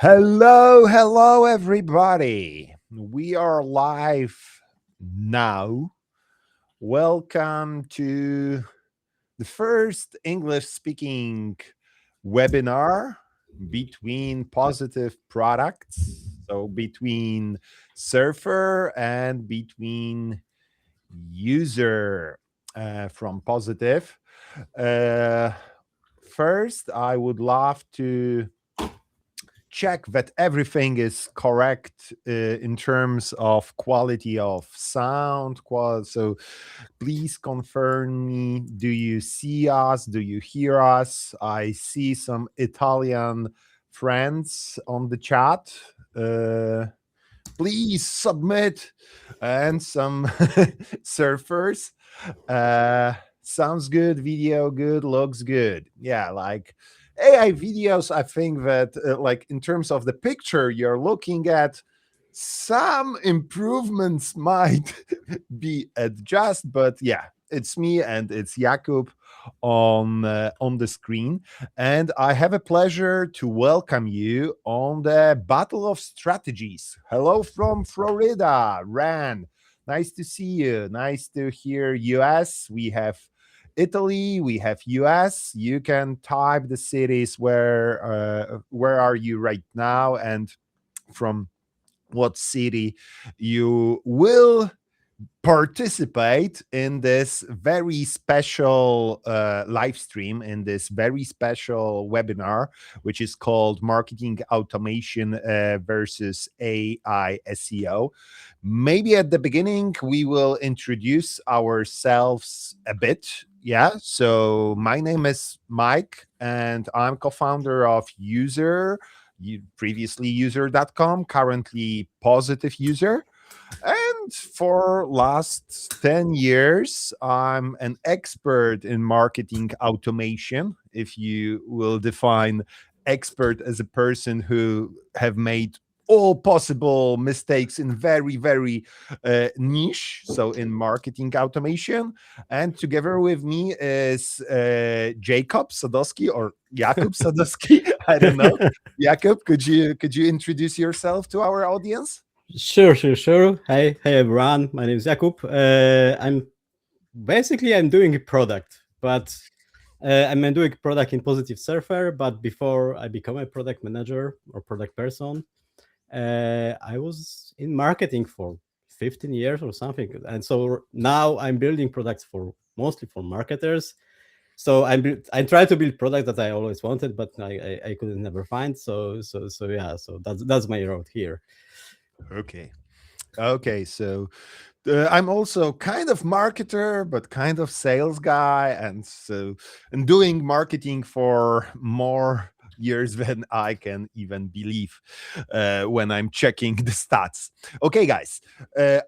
Hello, everybody. We are live now. Welcome to the first English speaking webinar between positive products. So, between surfer and between user from positive. Uh, First, I would love to check that everything is correct in terms of quality of sound. So please confirm me. Do you see us? Do you hear us? I see some Italian friends on the chat. Please submit, and some surfers. Sounds good, video good, looks good. Yeah, like AI videos, I think that like in terms of the picture you're looking at, some improvements might be adjust, but yeah, it's me and it's Jakub on the screen, and I have a pleasure to welcome you on the Battle of Strategies. Hello from Florida, Ran. Nice to see you. Nice to hear US. We have Italy, we have US. You can type the cities where are you right now and from what city you will participate in this very special live stream, in this very special webinar, which is called Marketing Automation versus AI SEO. Maybe at the beginning, we will introduce ourselves a bit. Yeah, so my name is Mike, and I'm co founder of previously user.com, currently Positive User. And for last 10 years, I'm an expert in marketing automation. If you will define expert as a person who have made all possible mistakes in very niche, so in marketing automation. And together with me is Jakub Sadowski, or Jakub Sadowski. I don't know. Jakub, could you introduce yourself to our audience? Sure. Hi, everyone. My name is Jakub. I'm doing a product, but I'm doing product in Positive Surfer. But before I become a product manager or product person, I was in marketing for 15 years or something, and so now I'm building products mostly for marketers. So I try to build products that I always wanted, but I couldn't never find. So yeah. So that's my road here. Okay, so I'm also kind of marketer, but kind of sales guy, and doing marketing for more years than I can even believe when I'm checking the stats. Okay, guys,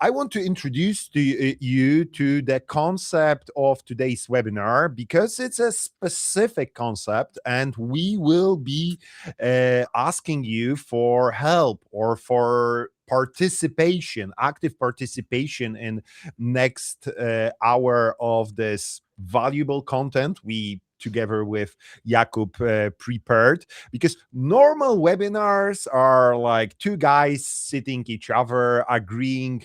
I want to introduce you to the concept of today's webinar because it's a specific concept, and we will be asking you for help or for active participation in next hour of this valuable content we together with Jakub prepared, because normal webinars are like two guys sitting each other agreeing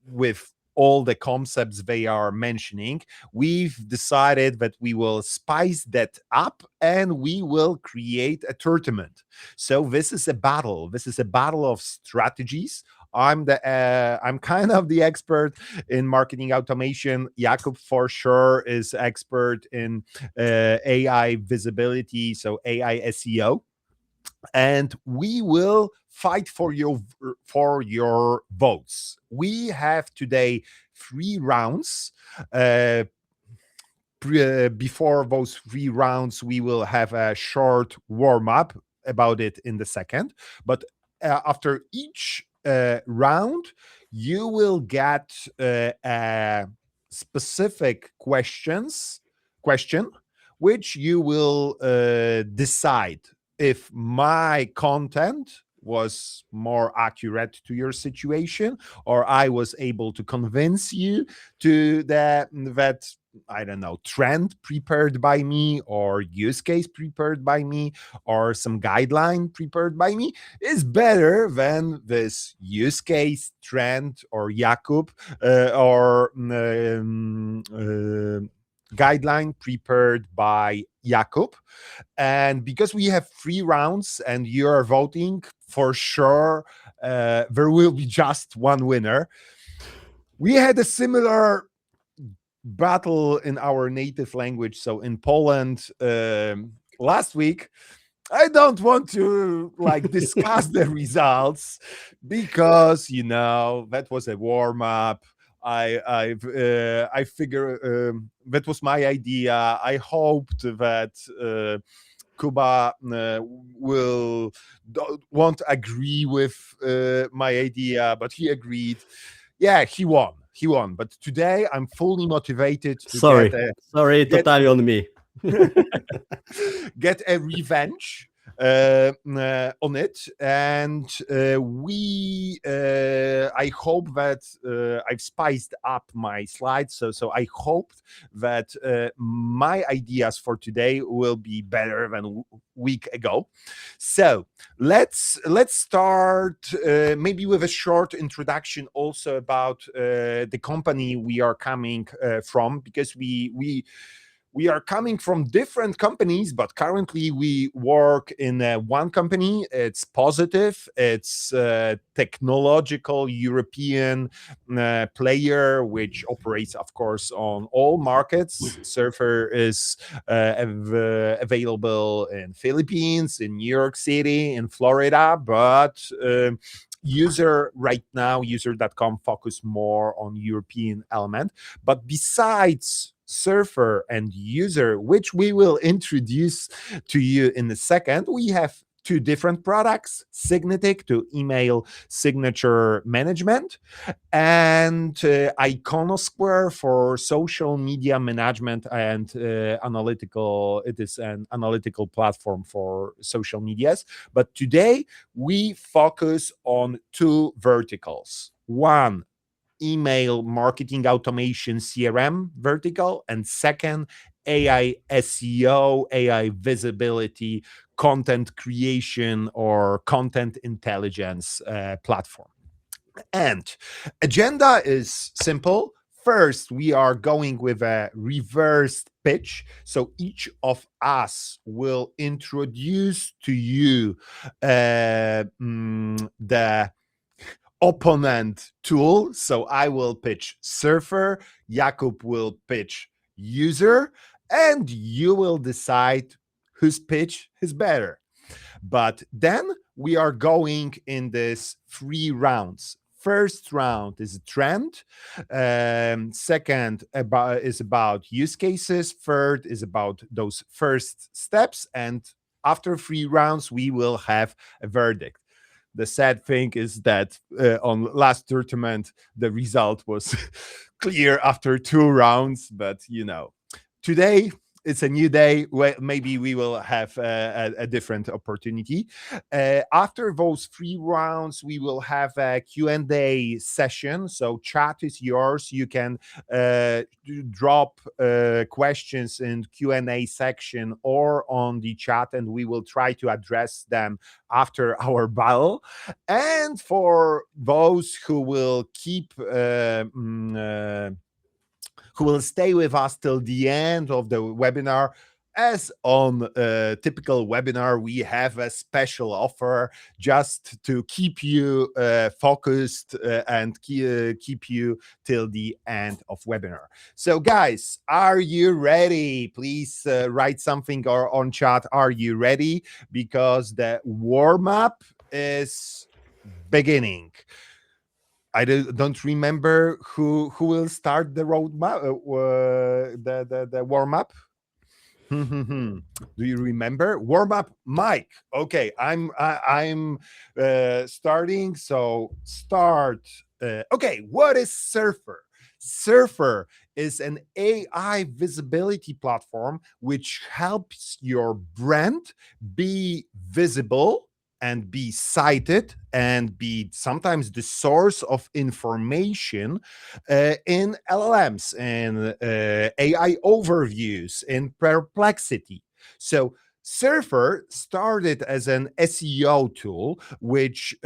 with all the concepts they are mentioning. We've decided that we will spice that up and we will create a tournament. So this is a battle. This is a battle of strategies. I'm kind of the expert in marketing automation. Jakub for sure is expert in AI visibility, so AI SEO, and we will fight for your votes. We have today 3 rounds. Before those 3 rounds, we will have a short warm up about it in the second. But after each round, you will get a specific question, which you will decide if my content was more accurate to your situation, or I was able to convince you to that I don't know, trend prepared by me or use case prepared by me or some guideline prepared by me is better than this use case, trend, or Jakub or guideline prepared by Jakub. And because we have 3 rounds and you are voting, for sure, there will be just one winner. We had a similar battle in our native language. So in Poland last week, I don't want to like discuss the results because that was a warm up. I figure that was my idea. I hoped that Kuba won't agree with my idea, but he agreed. Yeah, he won. He won. But today I'm fully motivated to Sorry, get totally on me. get a revenge on it, and I hope that I've spiced up my slides, so I hope that my ideas for today will be better than week ago. So let's start maybe with a short introduction also about the company we are coming from, because we are coming from different companies, but currently we work in one company. It's positive. It's a technological European player, which operates, of course, on all markets. Surfer is available in Philippines, in New York City, in Florida, but user.com focus more on European element. But besides Surfer and User, which we will introduce to you in a second, we have 2 different products: Signatic to email signature management, and Iconosquare for social media management and analytical. It is an analytical platform for social medias. But today we focus on 2 verticals. One, email marketing automation CRM vertical, and second, AI SEO, AI visibility, content creation, or content intelligence platform. And agenda is simple. First, we are going with a reverse pitch. So each of us will introduce to you the opponent tool. So I will pitch Surfer, Jakub will pitch User, and you will decide whose pitch is better. But then we are going in this 3 rounds. First round is a trend. Second is about use cases. Third is about those first steps. And after 3 rounds, we will have a verdict. The sad thing is that on last tournament, the result was clear after 2 rounds. But today it's a new day. Maybe we will have a different opportunity. After those 3 rounds, we will have a Q&A session. So chat is yours. You can drop questions in Q&A section or on the chat, and we will try to address them after our battle. And for those who will who will stay with us till the end of the webinar, as on a typical webinar, we have a special offer just to keep you focused and keep you till the end of webinar. So guys, are you ready? Please write something or on chat. Are you ready? Because the warm-up is beginning. I don't remember who will start the roadmap, the warm up. Do you remember warm up, Mike? Okay, I'm starting. So start. Okay, what is Surfer? Surfer is an AI visibility platform which helps your brand be visible and be cited and be sometimes the source of information in LLMs, in AI overviews, in Perplexity. So Surfer started as an SEO tool, which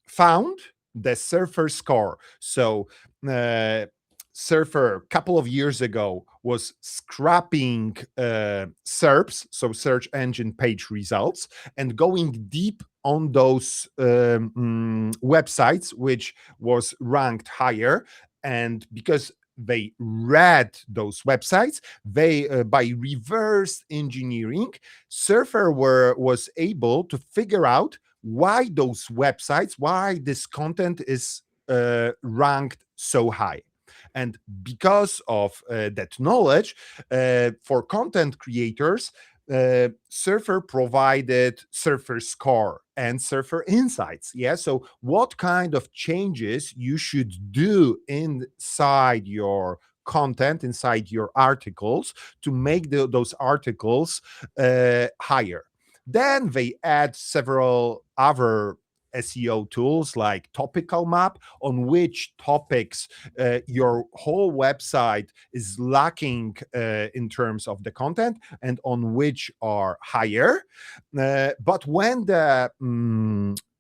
found the Surfer score. So uh, Surfer a couple of years ago was scrapping SERPs, so search engine page results, and going deep on those websites which was ranked higher. And because they read those websites, they by reverse engineering, Surfer was able to figure out why those websites, why this content is ranked so high. And because of that knowledge, for content creators, Surfer provided Surfer Score and Surfer Insights. Yeah. So, what kind of changes you should do inside your content, inside your articles, to make those articles higher? Then they add several other SEO tools like topical map, on which topics your whole website is lacking in terms of the content, and on which are higher. But when the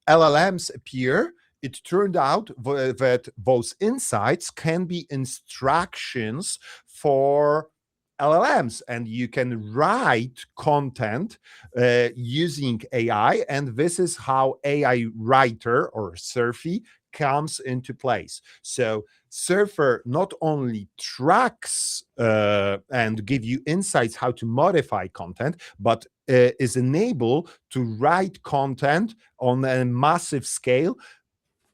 LLMs appear, it turned out that those insights can be instructions for LLMs, and you can write content using AI. And this is how AI Writer or Surfy comes into place. So Surfer not only tracks and give you insights how to modify content, but is enabled to write content on a massive scale,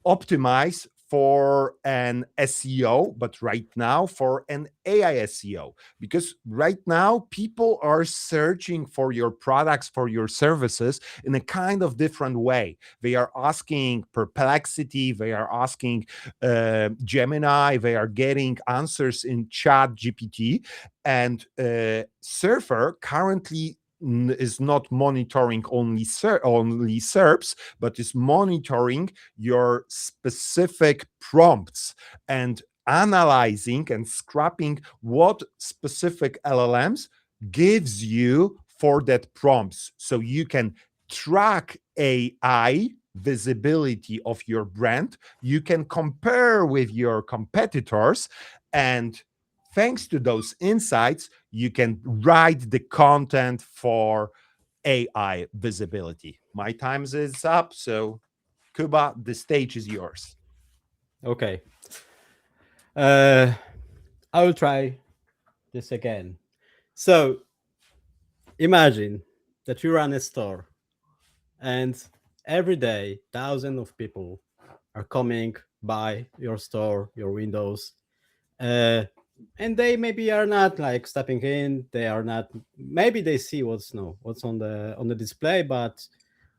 optimize for an SEO, but right now for an AI SEO. Because right now, people are searching for your products, for your services in a kind of different way. They are asking Perplexity, they are asking Gemini, they are getting answers in Chat GPT. And Surfer currently is not monitoring only SERPs, but is monitoring your specific prompts and analyzing and scrapping what specific LLMs gives you for that prompts, so you can track AI visibility of your brand. You can compare with your competitors, and thanks to those insights, you can write the content for AI visibility. My time is up. So, Kuba, the stage is yours. Okay. I will try this again. So imagine that you run a store and every day thousands of people are coming by your store, your windows, and they maybe are not like stepping in. They are not. Maybe they see what's on the display, but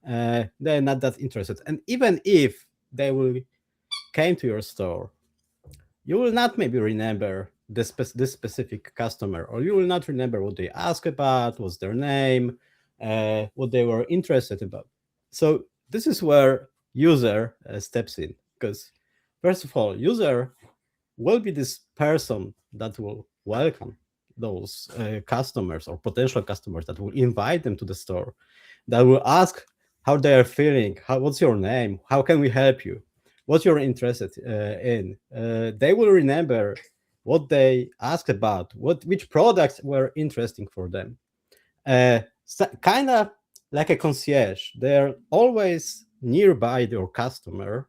they're not that interested. And even if they will came to your store, you will not maybe remember this specific customer, or you will not remember what they asked about, what's their name, what they were interested about. So this is where user steps in, because first of all, user will be this person that will welcome those customers or potential customers, that will invite them to the store, that will ask how they are feeling, what's your name, how can we help you, what you're interested in. They will remember what they asked about, which products were interesting for them. Kind of like a concierge, they're always nearby your customer,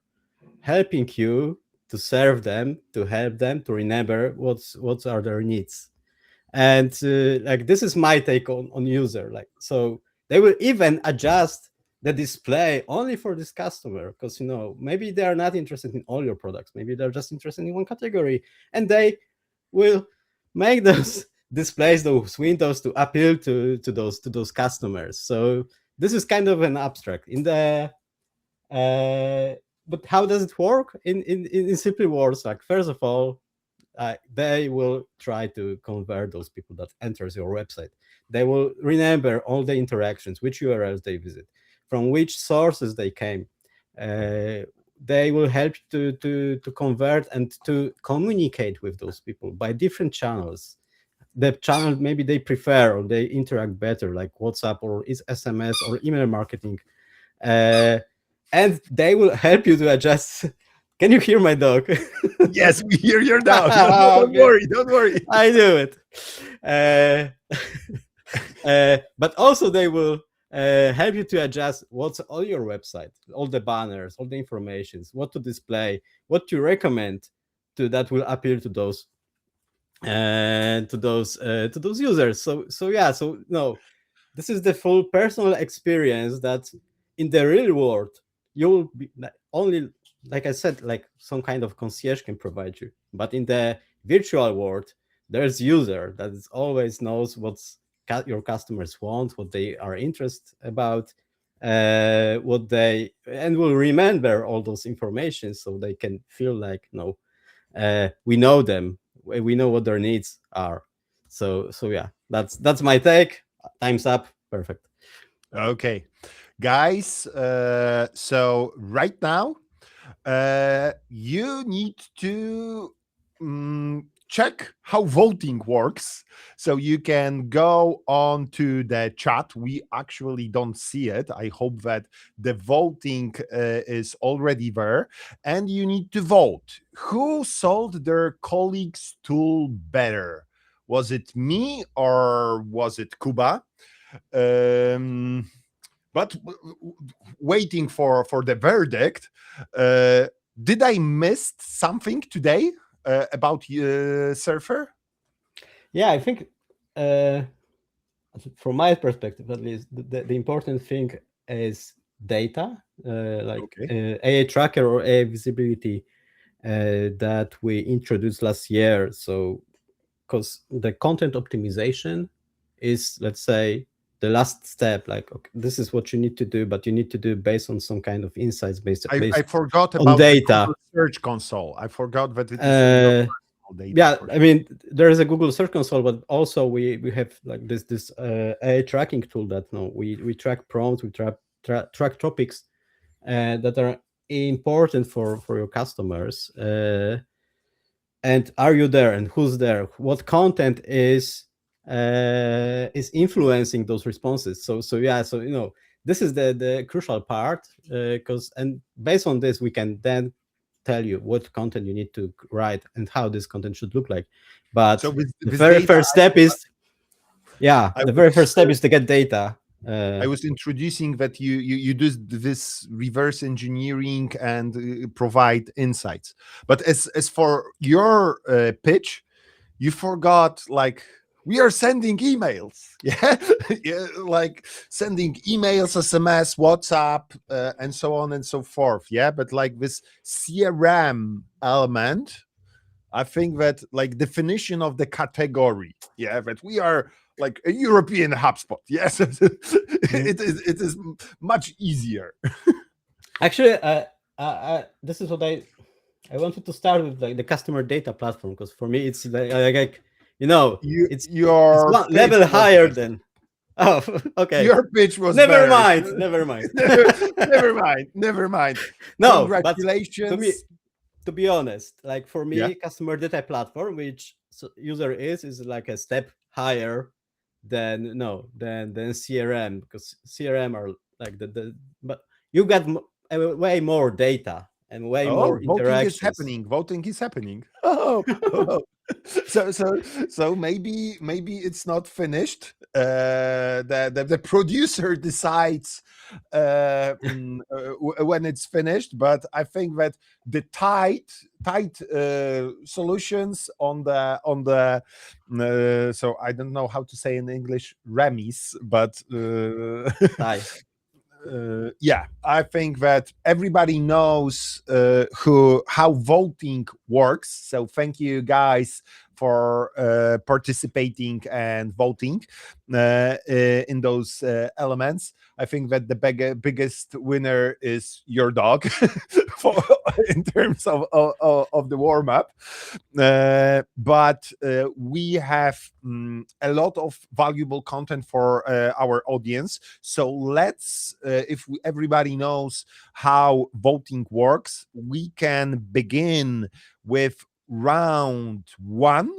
helping you to serve them, to help them to remember what are their needs. And like, this is my take on user. Like, so they will even adjust the display only for this customer, because maybe they are not interested in all your products, maybe they're just interested in one category, and they will make those displays, those windows, to appeal to those customers. So this is kind of an abstract in the but how does it work in simple words? Like, first of all, they will try to convert those people that enters your website. They will remember all the interactions, which URLs they visit, from which sources they came. They will help to convert and to communicate with those people by different channels. The channel maybe they prefer or they interact better, like WhatsApp or is SMS or email marketing. And they will help you to adjust. Can you hear my dog? Yes, we hear your dog. Don't Okay. worry, don't worry. I do it. But also they will help you to adjust what's on your website, all the banners, all the informations, what to display, what to recommend to that will appeal to those users. So no, this is the full personal experience that in the real world you will be only, like I said, like some kind of concierge can provide you, but in the virtual world there's user that is always knows what's your customers want, what they are interested about, what they, and will remember all those information so they can feel like no, we know them, we know what their needs are. So yeah, that's my take. Time's up. Perfect. Okay, guys. So right now, you need to check how voting works. So you can go on to the chat. We actually don't see it. I hope that the voting is already there, and you need to vote. Who sold their colleagues' tool better? Was it me or was it Kuba? But waiting for the verdict, did I miss something today about Surfer? Yeah, I think from my perspective at least, the important thing is data, like Okay. AI tracker or AI visibility that we introduced last year. So because the content optimization is, let's say, the last step. Like, okay, this is what you need to do, but you need to do based on some kind of insights based I forgot on about the data. Google Search Console. I forgot that it is in your personal data. Yeah, I mean, there is a Google Search Console, but also we have like this AI tracking tool that we track prompts, we track topics that are important for your customers. And are you there, and who's there, what content is influencing those responses. So yeah, so this is the crucial part, because and based on this we can then tell you what content you need to write and how this content should look like. But So with the this very data, first step is I the very first was step is to get data. I was introducing that you do this reverse engineering and provide insights. But as for your pitch, you forgot, like, we are sending emails. Yeah, yeah, like sending emails, SMS, WhatsApp, and so on and so forth. Yeah, but like this CRM element, I think that, like, definition of the category, yeah, that we are like a European HubSpot. Yes, it is much easier. Actually, this is what I wanted to start with, like the customer data platform, because for me it's like it's Your one pitch level was higher better. than. Oh, okay. Your pitch was Never better. mind. Never mind. Never mind. Never mind. No, but Congratulations. to be honest, like for Yeah. me, customer data platform, which user is like a step higher than than CRM, because CRM are like but you got way more data and way Oh, more voting is interactions. happening. Voting is happening. Oh, oh. So maybe it's not finished. The producer decides when it's finished. But I think that the tight solutions on the so I don't know how to say in English remis, but yeah, I think that everybody knows how voting works. So thank you guys for participating and voting in those elements. I think that the biggest winner is your dog for, in terms of the warm up. But we have a lot of valuable content for our audience. So let's, if everybody knows how voting works, we can begin with round one.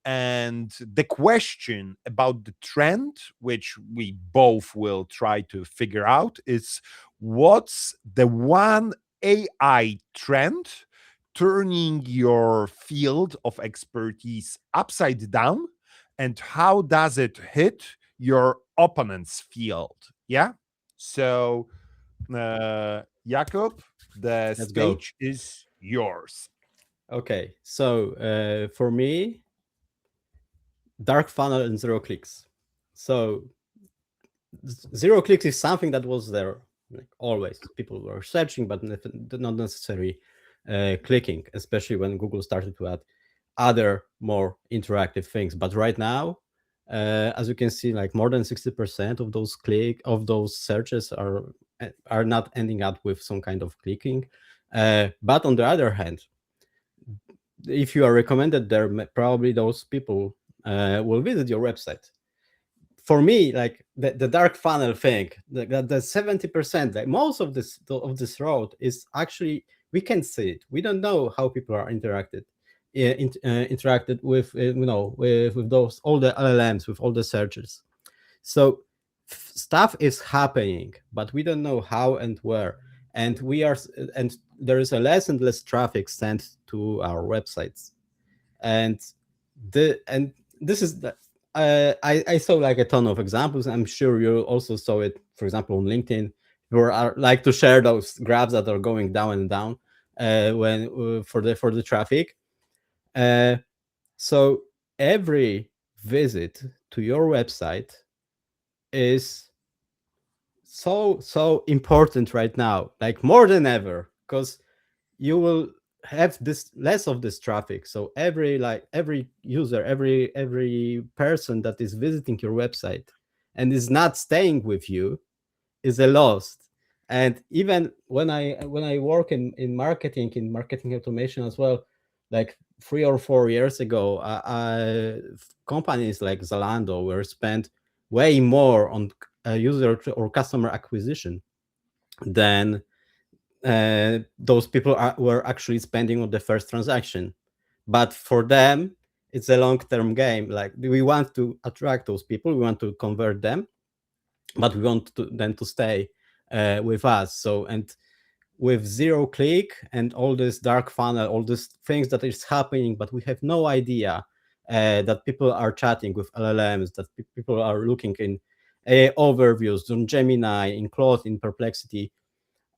And the question about the trend, which we both will try to figure out, is what's the one AI trend turning your field of expertise upside down, and how does it hit your opponent's field? Yeah. So, Jakub, the Let's go. stage is yours. Okay, so for me, dark funnel and zero clicks. So zero clicks is something that was there like always. People were searching, but not necessarily clicking, especially when Google started to add other more interactive things. But right now, as you can see, like more than 60% of those searches are not ending up with some kind of clicking. But on the other hand, if you are recommended there, probably those people will visit your website. For me, like the dark funnel thing, the 70%, like most of this road is actually, we can see it. We don't know how people are interacted with with those, all the LLMs, with all the searches. So stuff is happening, but we don't know how and where. And and there is a less and less traffic sent to our websites. And this is the, I saw like a ton of examples. I'm sure you also saw it, for example, on LinkedIn. You are like to share those graphs that are going down and down when for the traffic. So every visit to your website is so important right now, like more than ever, because you will have this less of this traffic. So every user, every person that is visiting your website and is not staying with you is a loss. And even when I work in marketing automation as well, like 3 or 4 years ago, companies like Zalando were spent way more on user or customer acquisition than those people were actually spending on the first transaction. But for them, it's a long-term game. Like, we want to attract those people, we want to convert them, but we want them to stay with us. So, and with zero click and all this dark funnel, all these things that is happening, but we have no idea that people are chatting with LLMs, that people are looking in overviews on Gemini, in Claude, in Perplexity.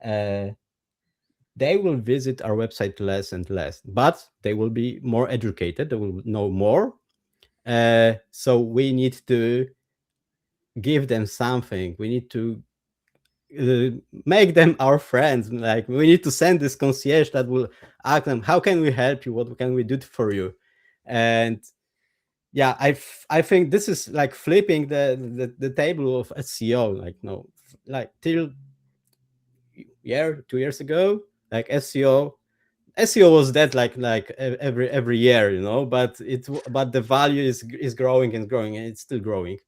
They will visit our website less and less, but they will be more educated, they will know more. So we need to give them something. We need to make them our friends. Like, we need to send this concierge that will ask them, how can we help you? What can we do for you? And yeah, I think this is like flipping the table of SEO. Like, no, like till 2 years ago, like SEO was dead, like every year, but the value is growing and growing, and it's still growing.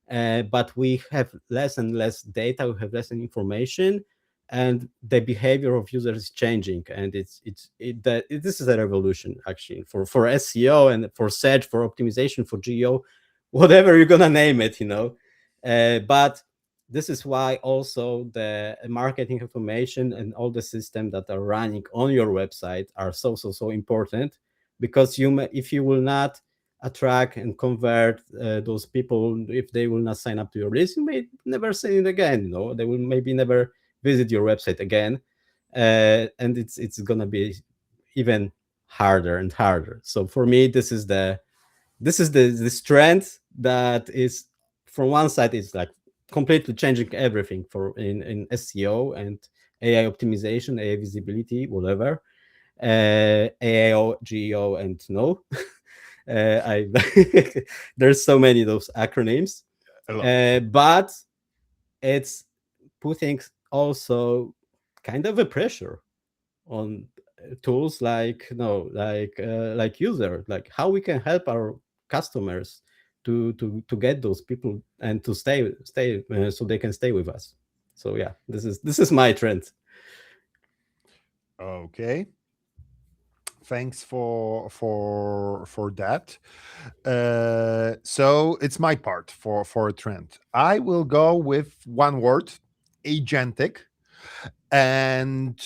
But we have less and less data, we have less information, and the behavior of users is changing. And this is a revolution actually for SEO and for search, for optimization, for geo, whatever you're gonna name it. But this is why also the marketing information and all the systems that are running on your website are so important, because if you will not attract and convert those people, if they will not sign up to your list, you may never see it again. They will maybe never visit your website again, and it's gonna be even harder and harder. So for me, this is the strength that is, from one side, is like completely changing everything for in SEO and AI optimization, AI visibility, whatever, AIO, GEO, and no. I there's so many those acronyms, A lot. but it's putting also kind of a pressure on tools like no like user, like how we can help our customers to get those people and to stay so they can stay with us. So yeah, this is my trend. Okay. Thanks for that. So it's my part for a trend. I will go with one word, agentic, and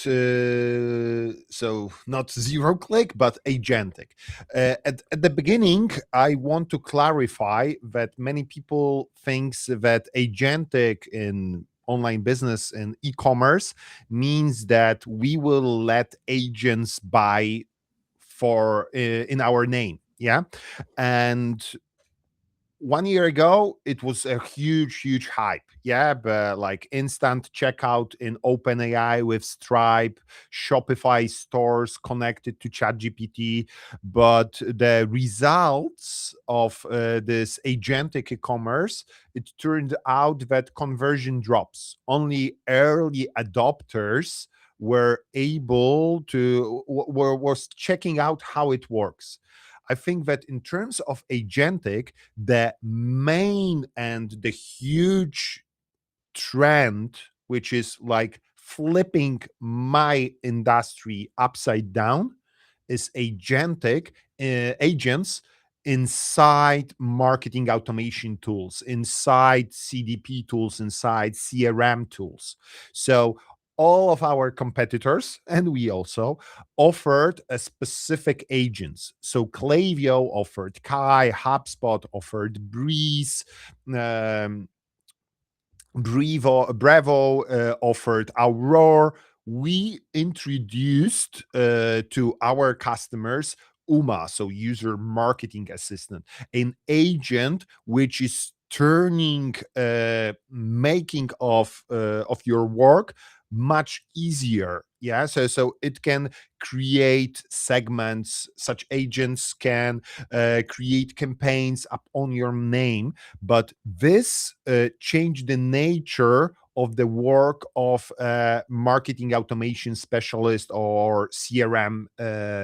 so not zero click but agentic. At the beginning, I want to clarify that many people thinks that agentic in online business and e-commerce means that we will let agents buy for in our name, yeah. And 1 year ago it was a huge hype, yeah, but like instant checkout in OpenAI with Stripe, Shopify stores connected to ChatGPT. But the results of this agentic e-commerce, it turned out that conversion drops. Only early adopters were able to was checking out how it works. I think that in terms of agentic, the main and the huge trend, which is like flipping my industry upside down, is agentic agents inside marketing automation tools, inside CDP tools, inside CRM tools. So all of our competitors and we also offered a specific agents. So Klaviyo offered Kai, HubSpot offered Breeze, um, Bravo offered Aurora. We introduced to our customers UMA, so user marketing assistant, an agent which is turning making of your work much easier. Yeah, so it can create segments. Such agents can create campaigns up on your name, but this changed the nature of the work of a marketing automation specialist or CRM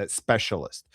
specialist.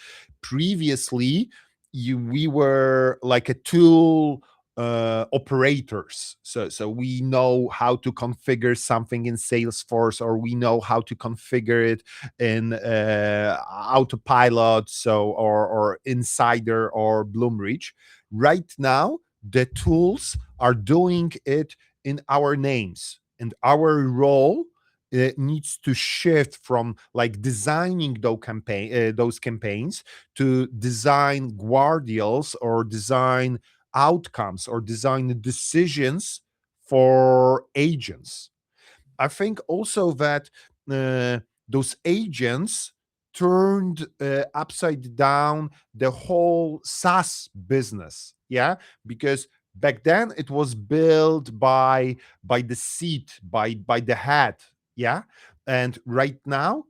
Previously, we were like a tool operators. So we know how to configure something in Salesforce, or we know how to configure it in Autopilot, so or Insider or Bloomreach. Right now, the tools are doing it in our names, and our role needs to shift from like designing those campaigns to design guardials or design outcomes or design decisions for agents. I think also that uh, those agents turned upside down the whole SaaS business. Yeah, because back then it was built by the seat, by the head. Yeah, and right now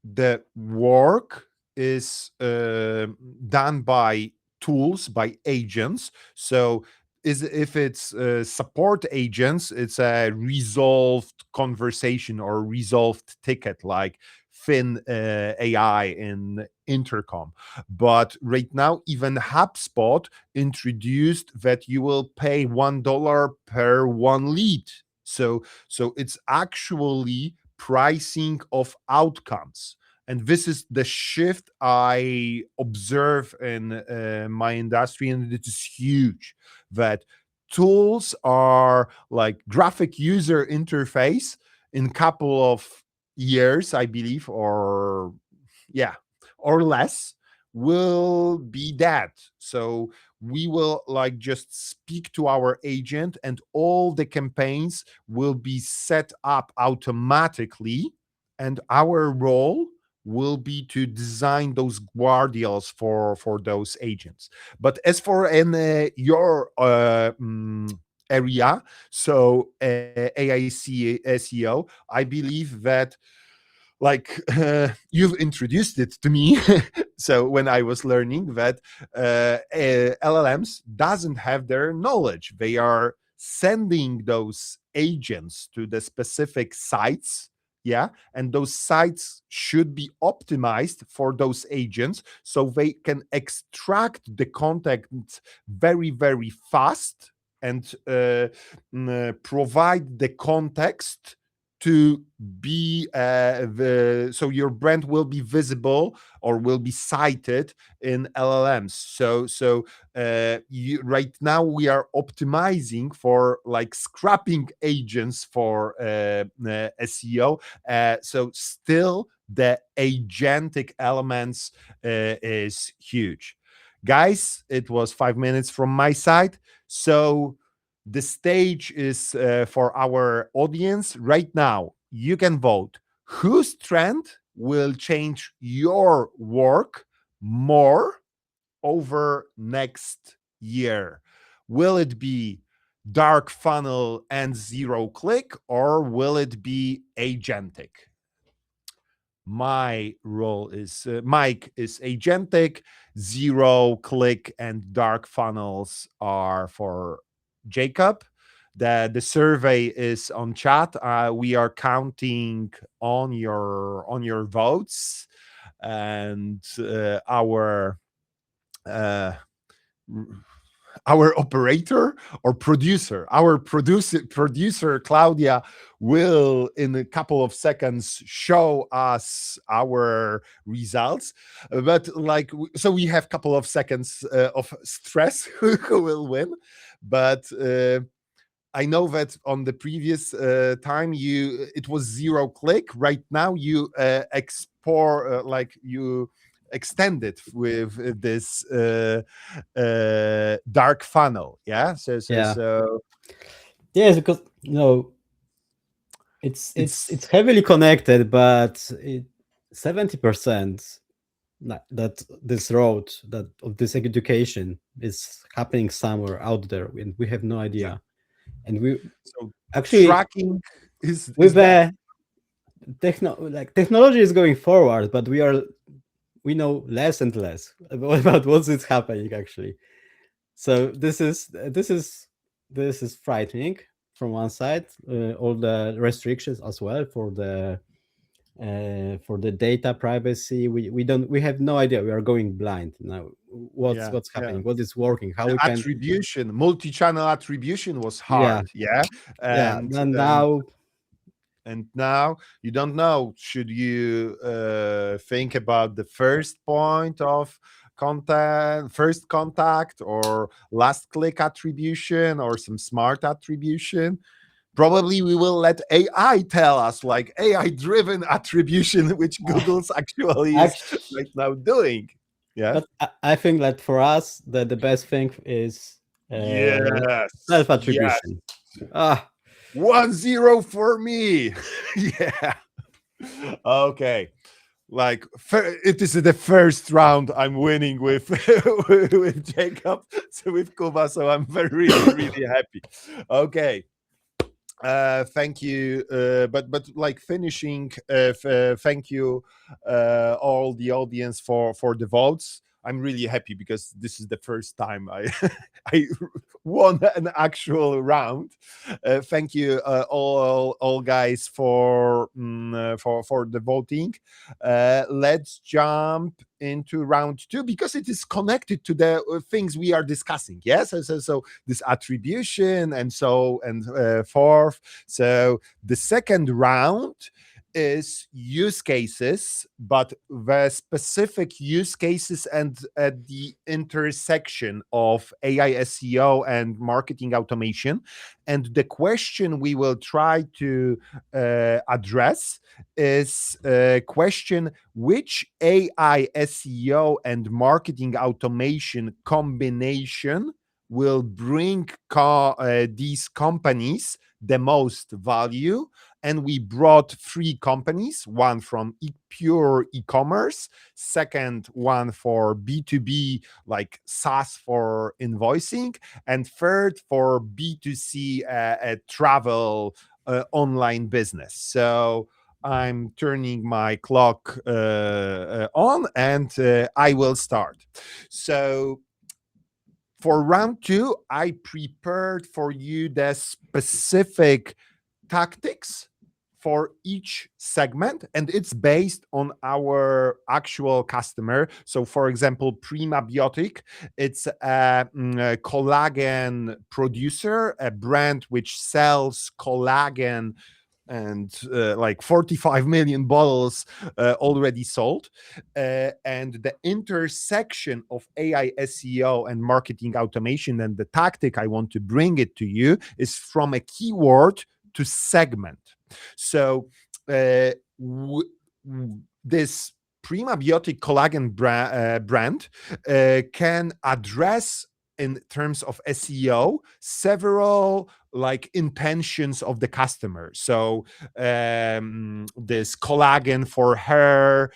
the work is done by tools, by agents. So is if it's support agents, it's a resolved conversation or resolved ticket like Fin AI in Intercom. But right now, even HubSpot introduced that you will pay $1 per one lead. So it's actually pricing of outcomes. And this is the shift I observe in my industry, and it is huge. That tools are like graphic user interface in couple of years, I believe, or yeah, or less, will be that. So we will like just speak to our agent and all the campaigns will be set up automatically, and our role will be to design those guardials for those agents. But as for in your area, so AIC SEO, I believe that like you've introduced it to me. So when I was learning that LLMs doesn't have their knowledge, they are sending those agents to the specific sites. Yeah, and those sites should be optimized for those agents so they can extract the content very, very fast and provide the context to be so your brand will be visible or will be cited in LLMs. Right now we are optimizing for like scrapping agents for SEO. So still the agentic elements is huge. Guys, it was 5 minutes from my side. So the stage is for our audience right now. You can vote whose trend will change your work more over next year. Will it be dark funnel and zero click, or will it be agentic? My role is Mike is agentic, zero click and dark funnels are for Jacob. The survey is on chat. We are counting on your votes, and uh, our operator or producer, our producer Claudia will in a couple of seconds show us our results. But like, so we have a couple of seconds of stress who will win. But I know that on the previous time it was zero click. Right now you export like you extend it with this dark funnel. Yeah. Yeah. So Yes, because it's it's heavily connected, but 70% that this road that of this education is happening somewhere out there, and we have no yeah. idea. And we So actually tracking is with bad. technology is going forward, but we know less and less about what is happening actually. So this is frightening from one side. All the restrictions as well for the data privacy. We have no idea. We are going blind now. Yeah, What's yeah. happening? What is working? How The we can? attribution, multi-channel attribution was Yeah, hard. Yeah, yeah. and And and now, and now you don't know, should you think about the first point of contact, first contact, or last click attribution, or some smart attribution? Probably we will let AI tell us, like AI driven attribution, which Google's actually is actually, right now doing. Yeah. but I think that for us, the best thing is Yes, self yes. attribution. Ah, 1-0 for me. Yeah. Okay. Like it is the first round I'm winning with with Jacob, so with Kuba. So I'm very really happy. Okay. Thank you, but like finishing, thank you all the audience for the votes. I'm really happy because this is the first time I I won an actual round. Thank you all guys for the voting. Let's jump into round two because it is connected to the things we are discussing. Yes, so this attribution and so and forth. So the second round is use cases, but the specific use cases and at the intersection of AI SEO and marketing automation. And the question we will try to address is a question: which AI SEO and marketing automation combination will bring these companies the most value? And we brought three companies: one from pure e-commerce, second one for B2B, like SaaS for invoicing, and third for B2C travel online business. So I'm turning my clock on, and I will start. So for round two, I prepared for you the specific tactics for each segment, and it's based on our actual customer. So for example, Primabiotic, it's a collagen producer, a brand which sells collagen, and like 45 million bottles already sold. And the intersection of AI SEO and marketing automation, and the tactic I want to bring it to you, is from a keyword to segment. So this Primabiotic collagen brand can address, in terms of SEO, several like intentions of the customer. So this collagen for hair,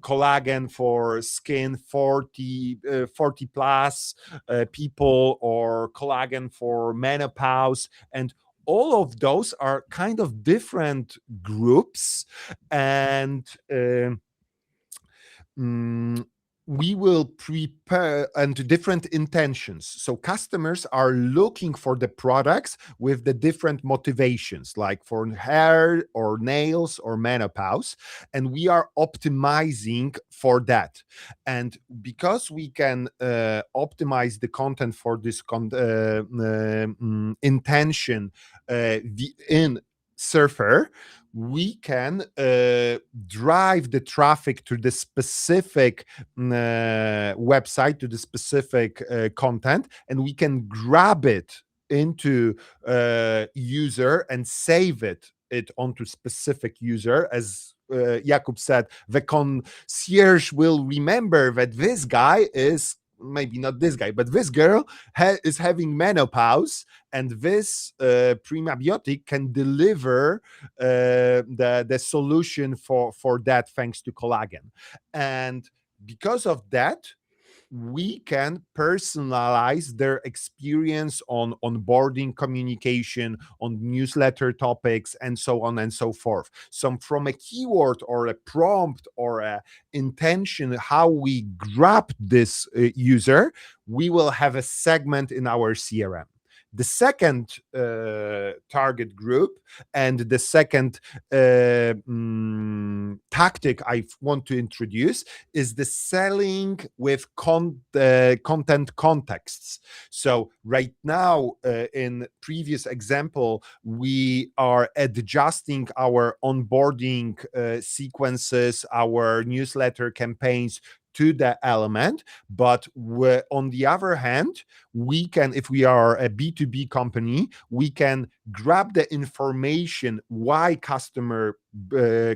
collagen for skin, 40 plus people, or collagen for menopause, and all of those are kind of different groups. And we will prepare and different intentions. So customers are looking for the products with the different motivations, like for hair or nails or menopause, and we are optimizing for that. And because we can optimize the content for this intention in Surfer, we can drive the traffic to the specific website, to the specific content, and we can grab it into user and save it onto specific user. As Jakub said, the concierge will remember that this guy is, maybe not this guy, but this girl is having menopause, and this Primabiotic can deliver the solution for that, thanks to collagen. And because of that, we can personalize their experience on onboarding communication, on newsletter topics, and so on and so forth. So from a keyword or a prompt or a intention, how we grab this user, we will have a segment in our CRM. The second target group, and the second tactic I want to introduce, is the selling with content contexts. So right now, in previous example, we are adjusting our onboarding sequences, our newsletter campaigns to the element. But on the other hand, we can, if we are a B2B company, we can grab the information why customer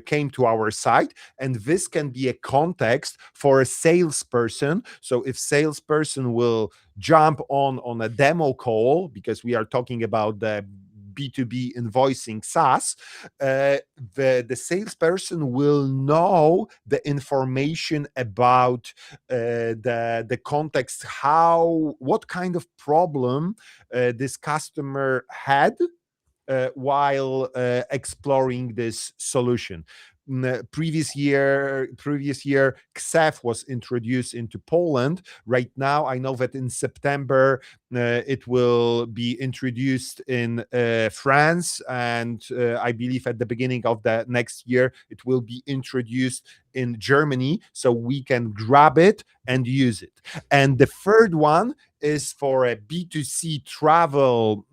came to our site, and this can be a context for a salesperson. So if salesperson will jump on a demo call, because we are talking about the B2B invoicing SaaS, the salesperson will know the information about the context, what kind of problem this customer had while exploring this solution. Previous year, KSEF was introduced into Poland. Right now, I know that in September it will be introduced in France, and I believe at the beginning of the next year it will be introduced in Germany. So we can grab it and use it. And the third one is for a B2C travel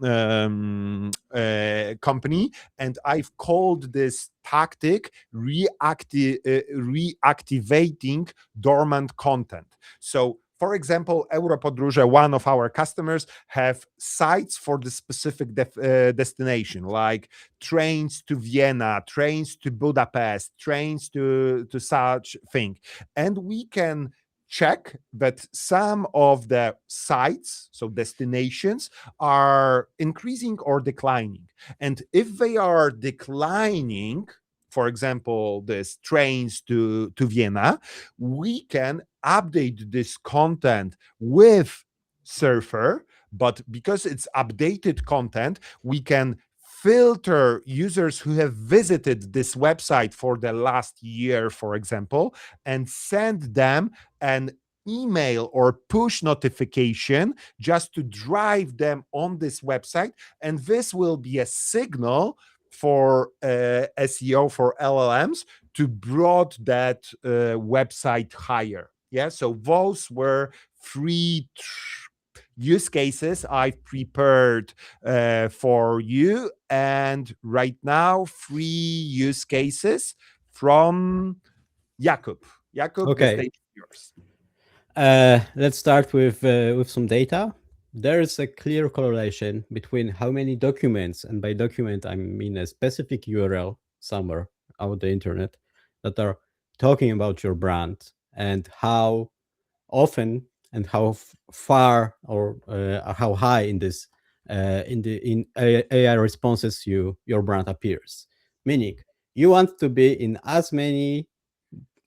company, and I've called this tactic reactivating dormant content. So for example, Europodróże, one of our customers, have sites for the specific destination, like trains to Vienna, trains to Budapest, trains to such thing. And we can check that some of the sites, so destinations, are increasing or declining. And if they are declining, for example, this trains to Vienna, we can update this content with Surfer. But because it's updated content, we can filter users who have visited this website for the last year, for example, and send them an email or push notification just to drive them on this website. And this will be a signal for SEO, for LLMs, to broad that website higher. Yeah, so those were three use cases I've prepared for you. And right now, three use cases from Jakub. Jakub, the Okay, stage is yours. let's start with some data. There is a clear correlation between how many documents, and by document I mean a specific URL somewhere out the internet, that are talking about your brand, and how often and how far, or how high in this in AI responses your brand appears. Meaning, you want to be in as many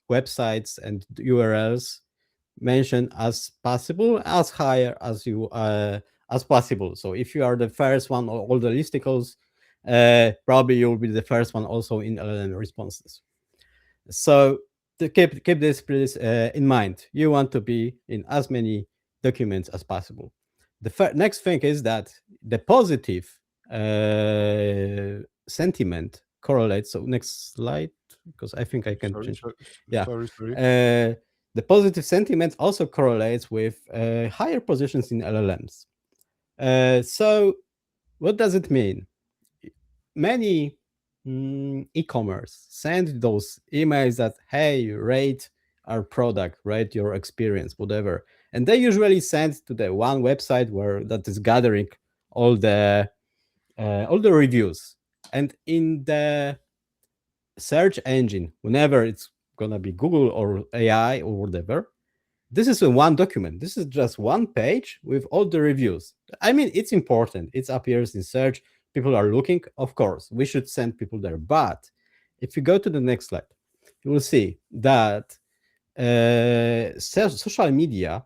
websites and URLs mentioned as possible, as higher as possible. So if you are the first one on all the listicles, probably you'll be the first one also in LLM responses. So to keep this please in mind. You want to be in as many documents as possible. The next thing is that the positive sentiment correlates. So next slide, because I think I can Sorry, change. sorry, Yeah. sorry. The positive sentiment also correlates with higher positions in LLMs. So what does it mean? Many e-commerce send those emails that, hey, rate our product, rate your experience, whatever, and they usually send to the one website where that is gathering all the reviews. And in the search engine, whenever it's gonna be Google or AI or whatever, this is a one document. This is just one page with all the reviews. I mean, it's important. It appears in search. People are looking. Of course, we should send people there. But if you go to the next slide, you will see that social media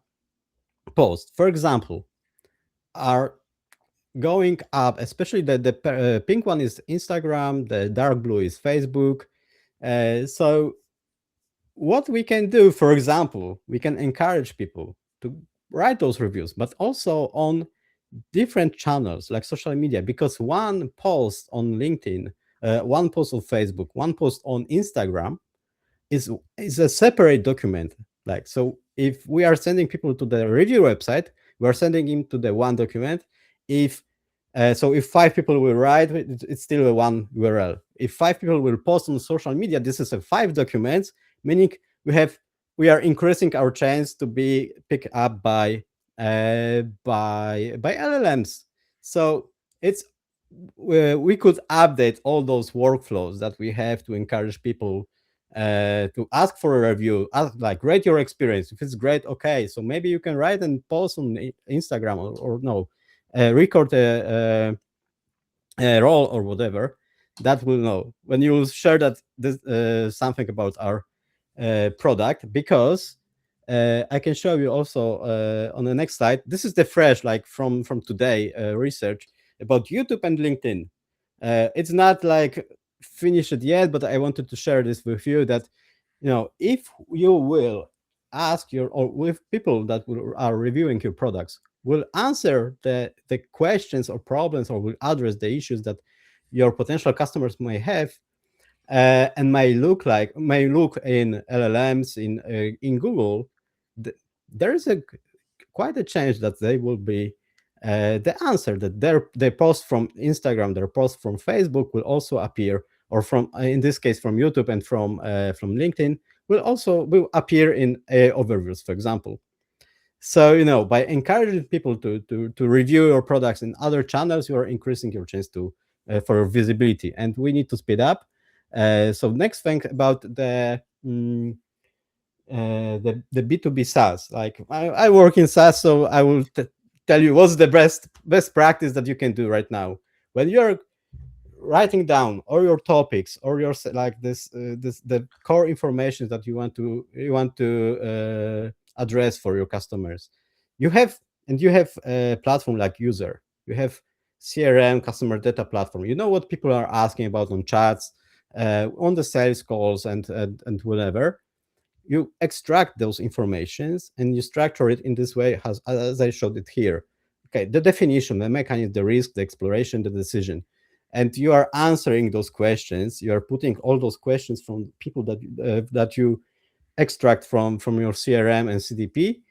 posts, for example, are going up. Especially the pink one is Instagram. The dark blue is Facebook. So what we can do, for example, we can encourage people to write those reviews, but also on different channels like social media, because one post on LinkedIn, one post on Facebook, one post on Instagram is a separate document. Like, so if we are sending people to the review website, we are sending them to the one document. If so if 5 people will write, it's still a one URL. If 5 people will post on social media, this is a 5 documents, meaning we are increasing our chance to be picked up by LLMs. So it's we could update all those workflows that we have to encourage people to ask for a review, ask, like, rate your experience. If it's great, okay, so maybe you can write and post on Instagram, or no, record a role or whatever. That will know when you share that this something about our product, because I can show you also on the next slide. This is the fresh, like from today, research about YouTube and LinkedIn. It's not like finished yet, but I wanted to share this with you, that if you will ask your, or with people that are reviewing your products, will answer the questions or problems, or will address the issues that your potential customers may have, and may look in LLMs, in Google, there is quite a chance that they will be the answer, that their post from Instagram, their post from Facebook will also appear, or from in this case from YouTube and from LinkedIn, will appear in overviews, for example. So by encouraging people to review your products in other channels, you are increasing your chance to for visibility, and we need to speed up. So next thing about the B2B SaaS. Like, I work in SaaS, so I will tell you what's the best practice that you can do right now when you're writing down all your topics, or your like the core information that you want to address for your customers. You have a platform like User. You have CRM, customer data platform. You know what people are asking about on chats, on the sales calls, and whatever. You extract those informations and you structure it in this way, as I showed it here. Okay, the definition, the mechanism, the risk, the exploration, the decision, and you are answering those questions. You are putting all those questions from people that you extract from your CRM and CDP